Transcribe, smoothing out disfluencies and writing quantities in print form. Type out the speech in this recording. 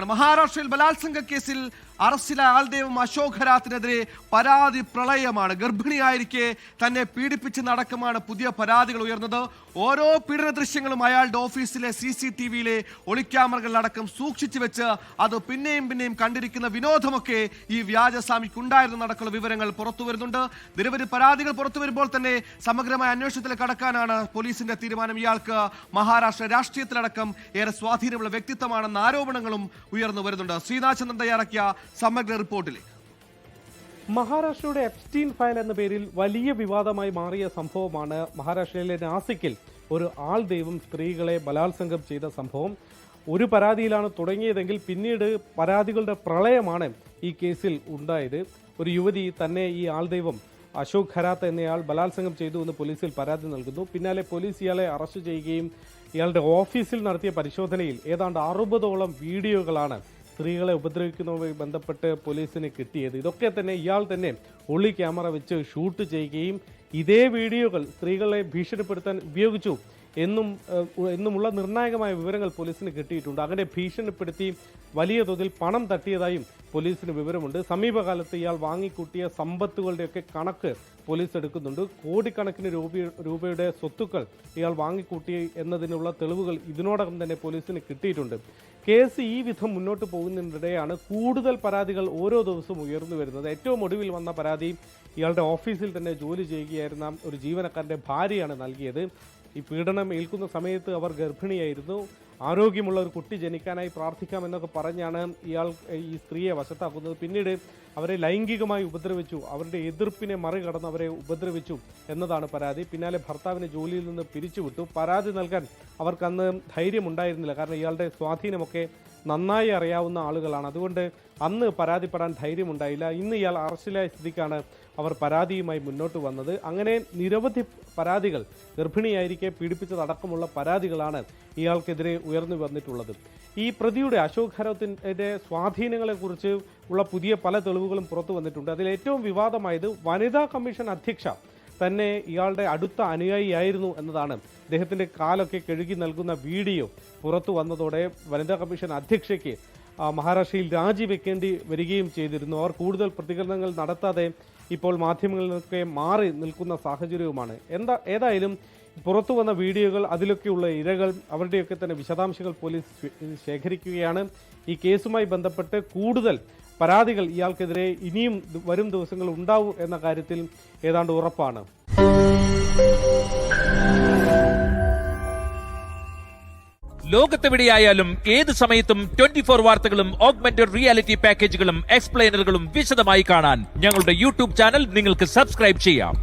മഹാരാഷ്ട്രയിൽ ബലാത്സംഗ കേസിൽ അറസ്റ്റിലായ ആൾദൈവം അശോക് ഖരാത്തിനെതിരെ പരാതി പ്രളയമാണ്. ഗർഭിണിയായിരിക്കെ തന്നെ പീഡിപ്പിച്ചെന്നടക്കമാണ് പുതിയ പരാതികൾ ഉയർന്നത്. ഓരോ പീഡന ദൃശ്യങ്ങളും അയാളുടെ ഓഫീസിലെ CCTVയിലെ ഒളിക്യാമറകളിലടക്കം സൂക്ഷിച്ചു വെച്ച് അത് പിന്നെയും പിന്നെയും കണ്ടിരിക്കുന്ന വിനോദമൊക്കെ ഈ വ്യാജസ്വാമിക്ക് ഉണ്ടായിരുന്നടക്കമുള്ള വിവരങ്ങൾ പുറത്തു വരുന്നുണ്ട്. നിരവധി പരാതികൾ പുറത്തു വരുമ്പോൾ തന്നെ സമഗ്രമായ അന്വേഷണത്തിൽ കടക്കാനാണ് പോലീസിന്റെ തീരുമാനം. ഇയാൾക്ക് മഹാരാഷ്ട്ര രാഷ്ട്രീയത്തിലടക്കം ഏറെ സ്വാധീനമുള്ള വ്യക്തിത്വമാണെന്ന ആരോപണങ്ങളും ഉയർന്നു വരുന്നുണ്ട്. ശ്രീനാഥചന്ദ്രൻ തയ്യാറാക്കിയ സമഗ്ര റിപ്പോർട്ടിലേക്ക്. മഹാരാഷ്ട്രയുടെ എപ്സ്റ്റീൻ ഫയൽ എന്ന പേരിൽ വലിയ വിവാദമായി മാറിയ സംഭവമാണ് മഹാരാഷ്ട്രയിലെ നാസിക്കിൽ ഒരു ആൾ ദൈവം സ്ത്രീകളെ ബലാത്സംഗം ചെയ്ത സംഭവം. ഒരു പരാതിയിലാണ് തുടങ്ങിയതെങ്കിൽ പിന്നീട് പരാതികളുടെ പ്രളയമാണ് ഈ കേസിൽ ഉണ്ടായത്. ഒരു യുവതി തന്നെ ഈ ആൾ ദൈവം അശോക് ഖരാത്ത് എന്നയാൾ ബലാത്സംഗം ചെയ്തു എന്ന് പോലീസിൽ പരാതി നൽകുന്നു. പിന്നാലെ പോലീസ് ഇയാളെ അറസ്റ്റ് ചെയ്യുകയും ഇയാളുടെ ഓഫീസിൽ നടത്തിയ പരിശോധനയിൽ ഏതാണ്ട് 60ഓളം വീഡിയോകളാണ് സ്ത്രീകളെ ഉപദ്രവിക്കുന്നതുമായി ബന്ധപ്പെട്ട് പോലീസിന് കിട്ടിയത്. ഇതൊക്കെ തന്നെ ഇയാൾ തന്നെ ഒളി ക്യാമറ വെച്ച് ഷൂട്ട് ചെയ്യുകയും ഇതേ വീഡിയോകൾ സ്ത്രീകളെ ഭീഷണിപ്പെടുത്താൻ ഉപയോഗിച്ചു എന്നുമുള്ള നിർണായകമായ വിവരങ്ങൾ പോലീസിന് കിട്ടിയിട്ടുണ്ട്. അങ്ങനെ ഭീഷണിപ്പെടുത്തി വലിയ തോതിൽ പണം തട്ടിയതായും പോലീസിന് വിവരമുണ്ട്. സമീപകാലത്ത് ഇയാൾ വാങ്ങിക്കൂട്ടിയ സമ്പത്തുകളുടെയൊക്കെ കണക്ക് പോലീസ് എടുക്കുന്നുണ്ട്. കോടിക്കണക്കിന് രൂപയുടെ സ്വത്തുക്കൾ ഇയാൾ വാങ്ങിക്കൂട്ടി എന്നതിനുള്ള തെളിവുകൾ ഇതിനോടകം തന്നെ പോലീസിന് കിട്ടിയിട്ടുണ്ട്. കേസ് ഈ വിധം മുന്നോട്ട് പോകുന്നതിനിടെയാണ് കൂടുതൽ പരാതികൾ ഓരോ ദിവസവും ഉയർന്നു വരുന്നത്. ഏറ്റവും ഒടുവിൽ വന്ന പരാതി ഇയാളുടെ ഓഫീസിൽ തന്നെ ജോലി ചെയ്യുകയായിരുന്ന ഒരു ജീവനക്കാരൻ്റെ ഭാര്യയാണ് നൽകിയത്. ഈ പീഡനം ഏൽക്കുന്ന സമയത്ത് അവർ ഗർഭിണിയായിരുന്നു. ആരോഗ്യമുള്ള ഒരു കുട്ടി ജനിക്കാനായി പ്രാർത്ഥിക്കാമെന്നൊക്കെ പറഞ്ഞാണ് ഇയാൾ ഈ സ്ത്രീയെ വശത്താക്കുന്നത്. പിന്നീട് അവരെ ലൈംഗികമായി ഉപദ്രവിച്ചു, അവരുടെ എതിർപ്പിനെ മറികടന്ന് അവരെ ഉപദ്രവിച്ചു എന്നതാണ് പരാതി. പിന്നാലെ ഭർത്താവിനെ ജോലിയിൽ നിന്ന് പിരിച്ചുവിട്ടു. പരാതി നൽകാൻ അവർക്കന്ന് ധൈര്യമുണ്ടായിരുന്നില്ല, കാരണം ഇയാളുടെ സ്വാധീനമൊക്കെ നന്നായി അറിയാവുന്ന ആളുകളാണ്. അതുകൊണ്ട് അന്ന് പരാതിപ്പെടാൻ ധൈര്യമുണ്ടായില്ല. ഇന്ന് ഇയാൾ അറസ്റ്റിലായ സ്ഥിതിക്കാണ് അവർ പരാതിയുമായി മുന്നോട്ട് വന്നത്. അങ്ങനെ നിരവധി പരാതികൾ, ഗർഭിണിയായിരിക്കെ പീഡിപ്പിച്ചതടക്കമുള്ള പരാതികളാണ് ഇയാൾക്കെതിരെ ഉയർന്നു വന്നിട്ടുള്ളത്. ഈ പ്രതിയുടെ അശോക് ഖരാത്തിന്റെ സ്വാധീനങ്ങളെക്കുറിച്ച് ഉള്ള പുതിയ പല തെളിവുകളും പുറത്തു വന്നിട്ടുണ്ട്. അതിൽ ഏറ്റവും വിവാദമായത് വനിതാ കമ്മീഷൻ അധ്യക്ഷ തന്നെ ഇയാളുടെ അടുത്ത അനുയായിയായിരുന്നു എന്നതാണ്. അദ്ദേഹത്തിന്റെ കാലൊക്കെ കഴുകി നൽകുന്ന വീഡിയോ പുറത്തു വന്നതോടെ വനിതാ കമ്മീഷൻ അധ്യക്ഷയ്ക്ക് മഹാരാഷ്ട്രയിൽ രാജിവെക്കേണ്ടി വരികയും ചെയ്തിരുന്നു. അവർ കൂടുതൽ പ്രതികരണങ്ങൾ നടത്താതെ ഇപ്പോൾ മാധ്യമങ്ങളിൽ നിന്നൊക്കെ മാറി നിൽക്കുന്ന സാഹചര്യവുമാണ്. ഏതായാലും പുറത്തു വന്ന വീഡിയോകൾ, അതിലൊക്കെയുള്ള ഇരകൾ, അവരുടെയൊക്കെ തന്നെ വിശദാംശങ്ങൾ പോലീസ് ശേഖരിക്കുകയാണ്. ഈ കേസുമായി ബന്ധപ്പെട്ട് കൂടുതൽ പരാതികൾ ഇയാൾക്കെതിരെ ഇനിയും വരും ദിവസങ്ങൾ ഉണ്ടാവും എന്ന കാര്യത്തിൽ ഏതാണ്ട് ഉറപ്പാണ്. ലോകത്തെവിടെയായാലും ഏത് സമയത്തും 24 വാർത്തകളും ഓഗ്മെന്റഡ് റിയാലിറ്റി പാക്കേജുകളും എക്സ്പ്ലെയിനറുകളും വിശദമായി കാണാൻ ഞങ്ങളുടെ YouTube ചാനൽ നിങ്ങൾക്ക് സബ്സ്ക്രൈബ് ചെയ്യാം.